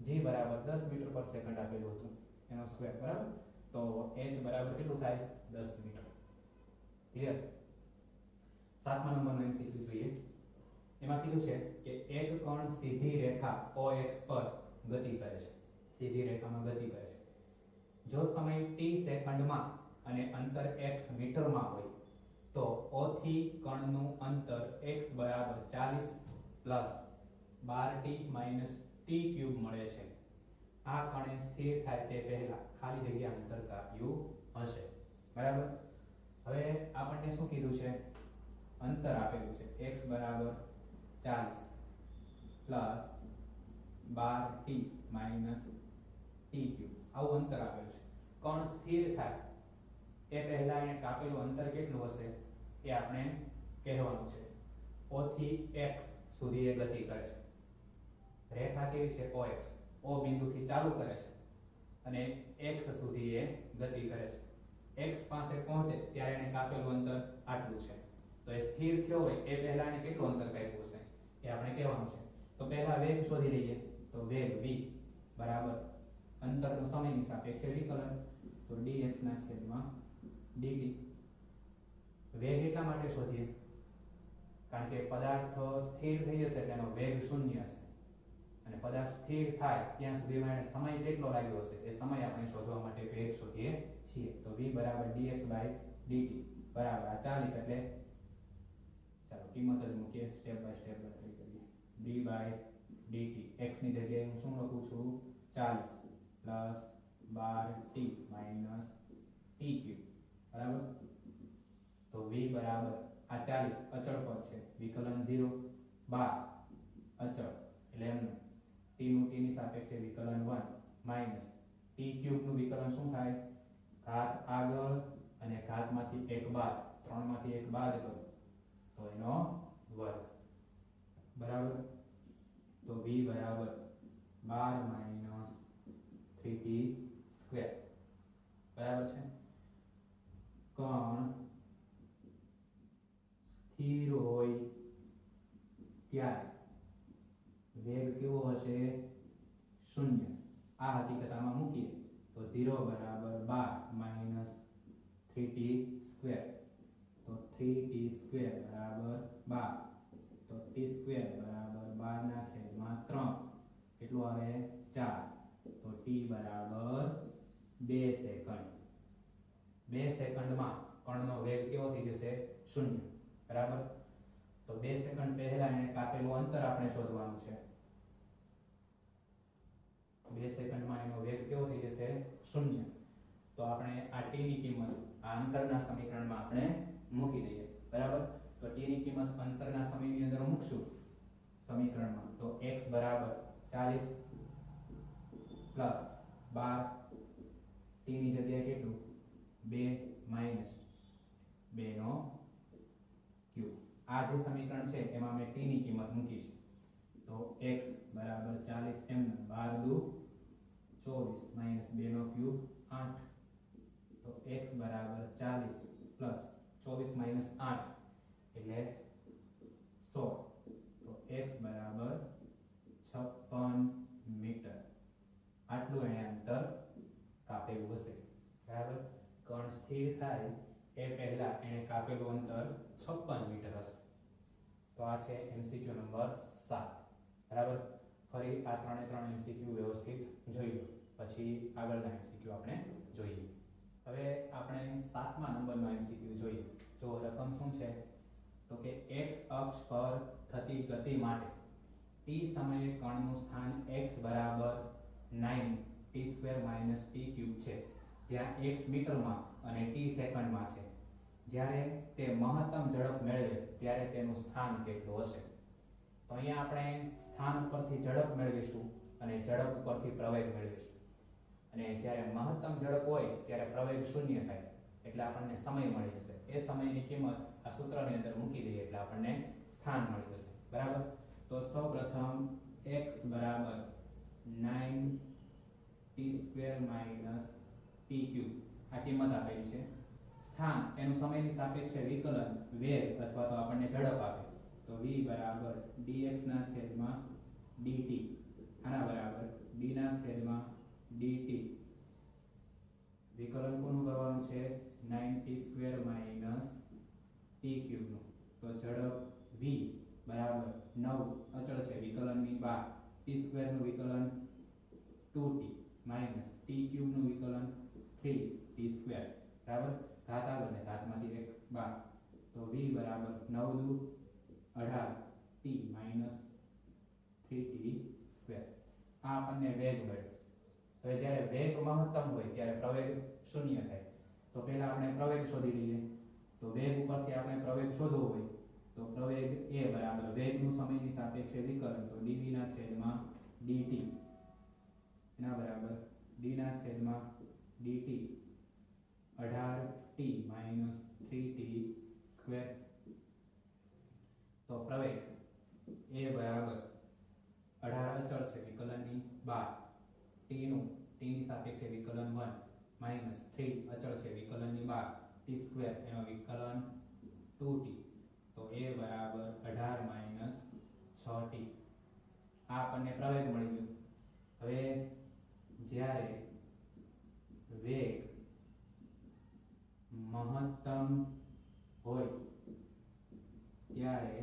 g બરાબર 10 મીટર પર સેકન્ડ આપેલું હતું એનો સ્ક્વેર. બરાબર, તો h બરાબર કેટલું થાય 10 મીટર. ક્લિયર? 7મા નંબરનો એમસીક્યુ જોઈએ. એમાં કીધું છે કે એક કણ સીધી રેખા OX પર ગતિ કરે છે. સીધી રેખામાં ગતિ કરે છે. જો સમય t સેકન્ડમાં અને અંતર x મીટરમાં હોય તો O થી કણનું અંતર x બરાબર 40 પ્લસ 12t t ક્યુબ મળે છે. આ કણે સ્થિર થાય તે પહેલા ખાલી જગ્યા અંતર કાપ્યું હશે. બરાબર, હવે આપણને શું કીધું છે અંતર આપેલું છે x બરાબર 40 પ્લસ 12t t ક્યુબ આવું અંતર આપેલું છે. કણ સ્થિર થાય એ પહેલા એને કાપેલું અંતર કેટલું હશે એ આપણે કહેવાનું છે. O થી x સુધી એ ગતિ કરે છે. રેખા કેવી છે OX, O બિંદુથી ચાલુ કરે છે અને x સુધી એ ગતિ કરે છે. x પાસે પહોંચે ત્યારે એને કાપેલું અંતર આટલું છે. તો એ સ્થિર થયો હોય એ પહેલા એને કેટલું અંતર કાપ્યું હશે એ આપણે કહેવાનું છે. તો પહેલા વેગ શોધી લઈએ. તો વેગ v બરાબર અંતરનો સમયની સાપેક્ષે વિકલન, તો dx ના છેદમાં dt. વેગ એટલા માટે શોધીએ કારણ કે પદાર્થ સ્થિર થઈ જશે એટલે એનો વેગ શૂન્ય હશે અને પદાર્થ સ્થિર થાય ત્યાં સુધીમાં એને સમય કેટલો લાગ્યો હશે એ સમય આપણે શોધવા માટે વેગ શોધીએ છીએ. તો v બરાબર dx/dt બરાબર આ 40 એટલે ચાલો કિંમત જ મૂકીએ, સ્ટેપ બાય સ્ટેપ ગણતરી કરીએ. d/dt x ની જગ્યાએ હું શું લખું છું 40 પ્લસ 12t t ક્યુબ. બરાબર, તો v બરાબર આ 40 અચળ પદ છે, વિકલન 0, 12 અચળ એટલે એમનું t નું t ની સાપેક્ષે વિકલન 1 માઈનસ t ક્યુબ નું વિકલન શું થાય ઘાત આગળ અને ઘાતમાંથી 1 બાદ, 3 માંથી 1 બાદ કરો તો એનો વર્ગ. બરાબર, તો v બરાબર 12 માઈનસ 3t સ્ક્વેર. બરાબર છે. કણ સ્થિર હોય ત્યારે વેગ કેવો હશે 0. આ હકીકત આમાં મૂકીએ તો 0 બરાબર 12 માઈનસ 3t સ્ક્વેર. તો 3t સ્ક્વેર બરાબર 12, તો t સ્ક્વેર બરાબર 12 ના છેદમાં 3 કેટલું આવે 4. તો t બરાબર 2 સેકન્ડ. 2 સેકન્ડમાં કણનો વેગ કેવો થઈ જશે 0. બરાબર, તો 2 સેકન્ડ પહેલા એને કાપેલું અંતર આપણે શોધવાનું છે. 2 સેકન્ડમાં એનો વેગ કેવો થઈ જશે 0. તો આપણે આ t ની કિંમત આ અંતરના સમીકરણમાં આપણે મૂકી દઈએ. બરાબર, તો t ની કિંમત અંતરના સમયની અંદર મૂકશું સમીકરણમાં તો x બરાબર 40 પ્લસ 12 t ની જગ્યાએ કેટલું 2 માઈનસ 2 નો ક્યુબ. આ જે સમીકરણ છે એમાં મેં t ની કિંમત મૂકી છે. તો x બરાબર 40 એમ 12 દુ 24 માઈનસ 2 નો ક્યુબ 8. તો x બરાબર 40 પ્લસ 24 માઈનસ 8 એટલે 16. તો x બરાબર 56 મીટર. આટલું એને અંતર કાપેલું હશે. બરાબર, કણ સ્થિર થાય એ પહેલા એને કાપેલું અંતર 56 મીટર હશે. તો આ છે એમસીક્યુ નંબર 7. બરાબર, ફરી આ 3 MCQ વ્યવસ્થિત જોઈ લો પછી આગળના MCQ આપણે જોઈએ. હવે આપણે 7મા નંબરનો MCQ જોઈએ. જો રકમ શું છે તો કે x અક્ષ પર થતી ગતિ માટે t સમયે કણનું સ્થાન x બરાબર 9t² - t³ છે, જ્યાં x મીટરમાં અને t સેકન્ડમાં છે. જ્યારે તે મહત્તમ ઝડપ મેળવે ત્યારે તેનું સ્થાન કેટલું હશે? તો અહીંયા આપણે સ્થાન ઉપરથી ઝડપ મેળવીશું અને ઝડપ ઉપરથી પ્રવેગ મેળવીશું. અને જ્યારે મહત્તમ ઝડપ હોય ત્યારે પ્રવેગ શૂન્ય થાય એટલે આપણને સમય મળી જશે. એ સમયની કિંમત આ સૂત્રની અંદર મૂકી દઈએ એટલે આપણને સ્થાન મળી જશે. બરાબર? તો સૌપ્રથમ x બરાબર 9t² - t³ આ કિંમત આપેલી છે. સ્થાન એનું સમયની સાપેક્ષે વિકલન વેગ અથવા તો આપણને ઝડપ આપે તો v બરાબર dx/dt આના બરાબર d/dt. વિકલન કોનું કરવાનું છે? 9t² - t³ નું. તો ઝડપ v બરાબર 9 અચળ છે વિકલનની બહાર, t² નું વિકલન 2t માઈનસ t³ નું વિકલન 3t². બરાબર? ઘાત આગળ ને ઘાતમાંથી 1 બાદ તો v બરાબર 9 દુ 18t માઈનસ 3t². આ આપણને વેગ મળ્યો. હવે જ્યારે વેગ મહત્તમ હોય ત્યારે પ્રવેગ શૂન્ય થાય. તો પહેલા આપણે પ્રવેગ શોધી લઈએ. તો વેગ ઉપરથી આપણે પ્રવેગ શોધવો હોય તો પ્રવેગ a બરાબર વેગનું સમયની સાપેક્ષે વિકલન તો dv/dt એના બરાબર d/dt 18t માઈનસ 3t². તો પ્રવેગ a બરાબર 18 અચળ છે વિકલનની બહાર, t નું t ની સાપેક્ષે વિકલન 1 માઈનસ 3 અચળ છે વિકલનની બહાર, t² એનો વિકલન 2t. તો a બરાબર 18 માઈનસ 6t. આ આપણને પ્રવેગ મળી ગયો. હવે જ્યારે વેગ મહત્તમ હોય ત્યારે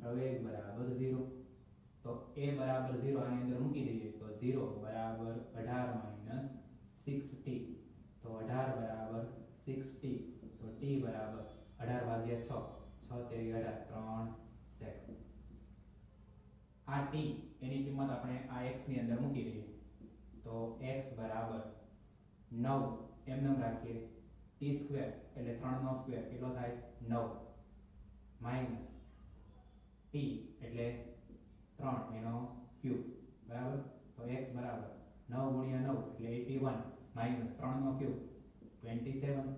પ્રવેગ બરાબર 0. તો a બરાબર 0 આની અંદર મૂકી દઈએ તો 0 બરાબર 18 માઈનસ 6t. તો 18 બરાબર 6t. તો t બરાબર 18 ભાગ્યા 6 6 તેરી 18 3 સેકન્ડ. આ t એની કિંમત આપણે આ x ની અંદર મૂકી દઈએ તો x બરાબર 9 એમ રાખીએ, t² એટલે 3 નો સ્ક્વેર કેટલો થાય 9 માઈનસ t એટલે 3 એનો ક્યુબ. બરાબર? તો x બરાબર 9 ગુણ્યા 9 એટલે 81 માઈનસ 3 નો ક્યુબ 27.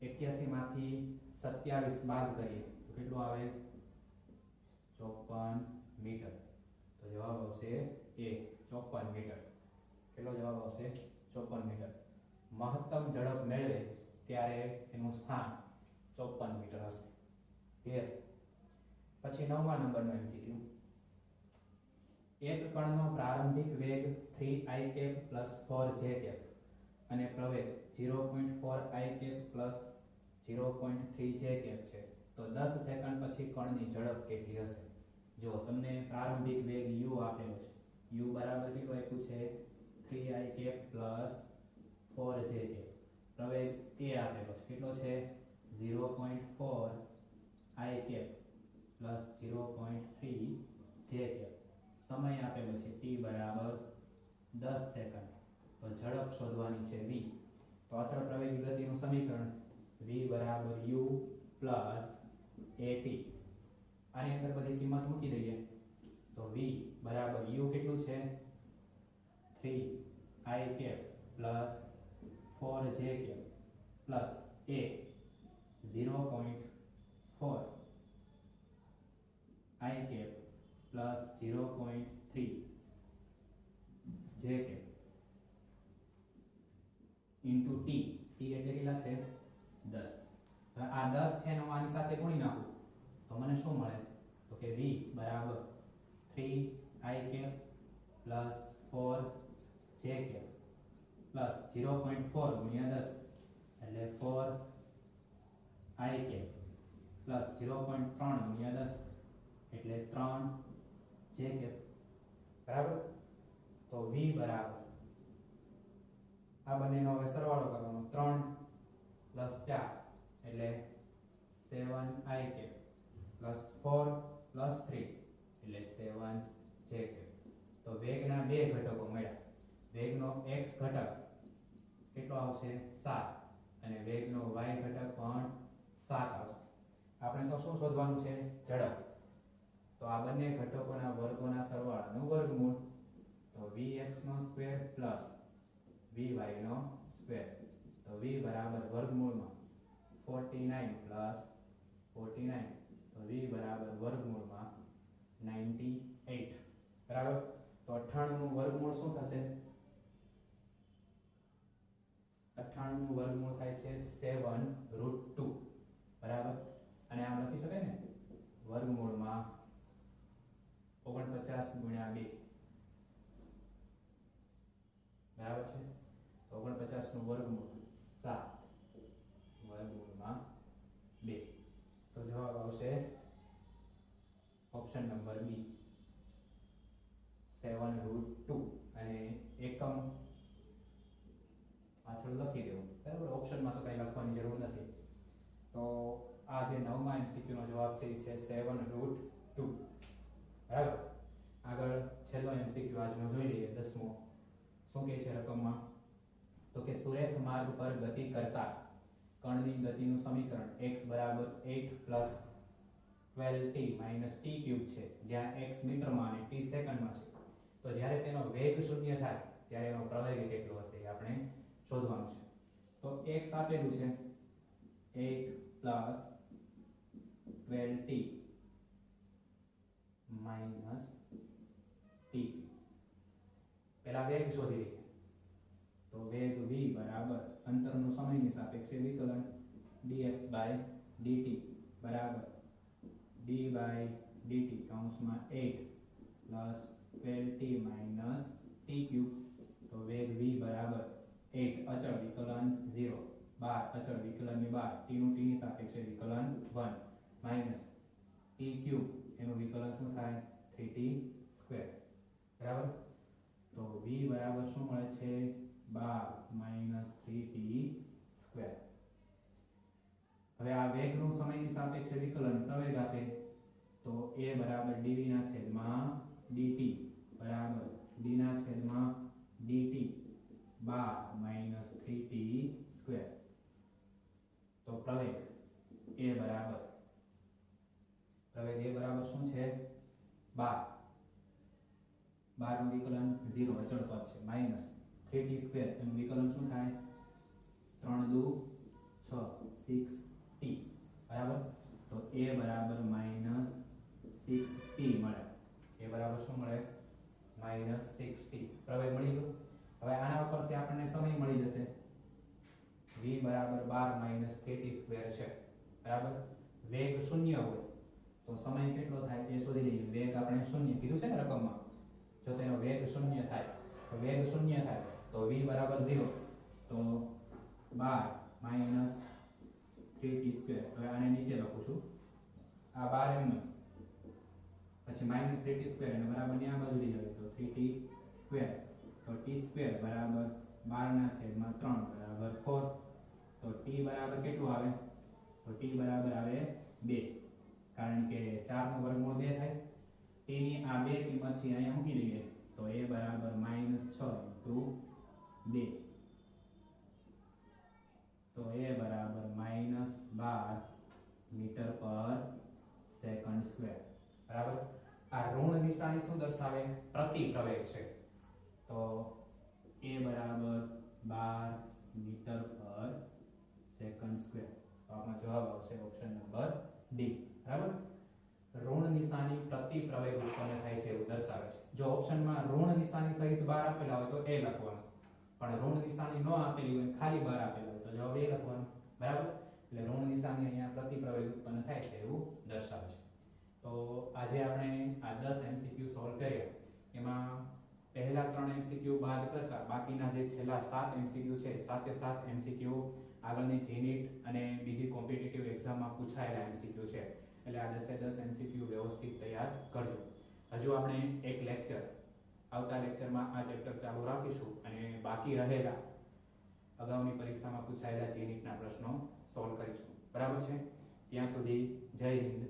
81 માંથી 27 બાદ કરીએ તો કેટલું આવે 54 મીટર. તો જવાબ આવશે a 54 મીટર. કેટલો જવાબ આવશે 54 મીટર. મહત્તમ ઝડપ મેળવે ત્યારે એનું સ્થાન 54 મીટર હશે. ક્લિયર? પછી 9મા નંબરનો MCQ. એક કણનો પ્રારંભિક વેગ 3i + 4j અને પ્રવેગ 0.4i + 0.3j છે. તો 10 સેકન્ડ પછી કણની ઝડપ કેટલી હશે? જો તમને પ્રારંભિક વેગ u આપેલો છે. u બરાબર કેટલું આપ્યું છે 3i + 4j. પ્રવેગ a આપેલો છે. કેટલો છે 0.4i + 0.3j. સમય આપેલો છે t બરાબર 10 સેકન્ડ. તો ઝડપ શોધવાની છે v. તો અચળ પ્રવેગી ગતિનું સમીકરણ v બરાબર u + at. આની અંદર બધી કિંમત મૂકી દઈએ તો v બરાબર u કેટલું છે 3i + 4j plus a 0.4 i plus 0.3 j into t. t એટલે કેટલા છે 10. હવે આ 10 છે ને હું આની સાથે ગુણી નાખું તો મને શું મળે તો કે v બરાબર 3i plus 4j plus 0.4 ગુણ્યા 10 એટલે 4i plus 0.3 ગુણ્યા 10 એટલે 3j. બરાબર? તો v બરાબર આ બંનેનો હવે સરવાળો કરવાનો 3 + 4 એટલે 7i કે પ્લસ 4 + 3 એટલે 7j કે. તો વેગના બે ઘટકો મળ્યા. વેગનો x ઘટક કેટલો આવશે 7 અને વેગનો y ઘટક પણ 7 આવશે. આપણે તો શું શોધવાનું છે? ઝડપ. તો આ બંને ઘટકોના વર્ગોના સરવાળાનું વર્ગમૂળ. તો vx² + vy². તો v બરાબર વર્ગમૂળમાં 49 + 49. તો v બરાબર વર્ગમૂળમાં 98. બરાબર. તો 98 નું વર્ગમૂળ શું થશે? 98 નું વર્ગમૂળ થાય છે 7√2. બરાબર. અને આમ લખી શકાય ને, વર્ગમૂળમાં 49 × 2. બરાબર છે. 49 નું વર્ગમૂળ 7 વર્ગમૂળમાં 2. તો જવાબ આવશે ઓપ્શન નંબર બી 7√2. અને એકમ પાછળ લખી દેવું. બરાબર. ઓપ્શનમાં તો કંઈ લખવાની જરૂર નથી. તો આ જે 9મા MCQ નો જવાબ છે એ છે 7√2. બરાબર. આગળ છેલ્લો MCQ આજનો જોઈ લઈએ, 10મો. શું કહે છે રકમમાં? તો કે સુરેખ માર્ગ પર ગતિ કરતા કણની ગતિનું સમીકરણ x = 8 + 12t - t³ છે, જ્યાં x મીટરમાં અને t સેકન્ડમાં છે. તો જ્યારે તેનો વેગ 0 થાય ત્યારે એનો પ્રવેગ કેટલો હશે એ આપણે શોધવાનું છે. તો x આપેલું છે 8 + 12t - t. પહેલા વેગ શોધી લઈએ. તો વેગ v બરાબર અંતરનું સમયની સાપેક્ષે વિકલન dx/dt બરાબર d/dt કૌંસમાં 8 + 12t - t³. તો વેગ v બરાબર 8 અચળ વિકલન 0, 12 અચળ વિકલનની 12, t નું t ની સાપેક્ષે વિકલન 1 માઈનસ t³ એનું વિકલન શું થાય? 3t². બરાબર. તો v બરાબર શું મળે છે? 12 - 3t². હવે આ વેગનું સમયની સાપેક્ષે વિકલન પ્રવેગ આપે તો a બરાબર dv/dt બરાબર d/dt 12 - 3t². તો પ્રવેગ a બરાબર શું છે? 12. 12 નું વિકલન 0 અચળ પદ છે, માઈનસ 3t² એનું વિકલન શું થાય? 3 દુ 6 6t. બરાબર. તો a બરાબર -6t મળે. a બરાબર શું મળે? -6t. પ્રવેગ મળી ગયો. હવે આના ઉપરથી આપણને સમય મળી જશે. v બરાબર 12 - 3t² છે. બરાબર. વેગ 0 હોય તો સમય કેટલો થાય એ શોધી લઈએ. વેગ આપણે 0 કીધું છે ને રકમમાં. જો તેનો વેગ 0 થાય તો વેગ 0 થાય તો v બરાબર 0. તો 12 - 3t². હવે આને નીચે લખું છું. આ 12 એમ પછી -3t² અને બરાબર ની આ બાજુ લઈ જાય તો 3t². તો t² બરાબર 12/3 બરાબર 4. તો t બરાબર કેટલું આવે? તો t બરાબર આવે 2. કારણ કે 4 નો વર્ગમૂળ 2 થાય. t ની આ બે કિંમત છે અહીંયા મૂકી દઈએ તો a બરાબર -6 * 2. તો a બરાબર -12 મીટર/સેકન્ડ². બરાબર. આ ઋણ નિશાની શું દર્શાવે? પ્રતિપ્રવેગ છે. તો a બરાબર 12 મીટર/સેકન્ડ². તો આપણો જવાબ આવશે ઓપ્શન નંબર ડી. બરાબર. ઋણ નિશાની પ્રતિપ્રવેગ ઉત્પન્ન થાય છે એવું દર્શાવે છે. જો ઓપ્શનમાં ઋણ નિશાની સહિત 12 આપેલા હોય તો a લખવાનું, પણ ઋણ નિશાની ન આપેલી હોય ખાલી 12 આપેલા હોય તો જવાબ a લખવાનો. બરાબર. એટલે ઋણ નિશાની અહીંયા પ્રતિપ્રવેગ ઉત્પન્ન થાય છે એવું દર્શાવે છે. તો આજે આપણે આ 10 MCQ સોલ્વ કર્યા. એમાં પહેલા 3 MCQ બાદ કરતા બાકીના જે છેલ્લા 7 MCQ છે, 7 MCQ આગળની જીનીટ અને બીજી કોમ્પિટિટિવ એક્ઝામમાં પૂછાયેલા MCQ છે. એટલે આ 10 MCQ વ્યવસ્થિત તૈયાર કરજો. હજુ આપણે એક લેક્ચર આવતા લેક્ચરમાં આ ચેપ્ટર ચાલુ રાખીશું અને બાકી રહેલા અગાઉની પરીક્ષામાં પૂછાયેલા જે નીટના પ્રશ્નો સોલ્વ કરીશું. બરાબર છે? ત્યાં સુધી જય હિન્દ.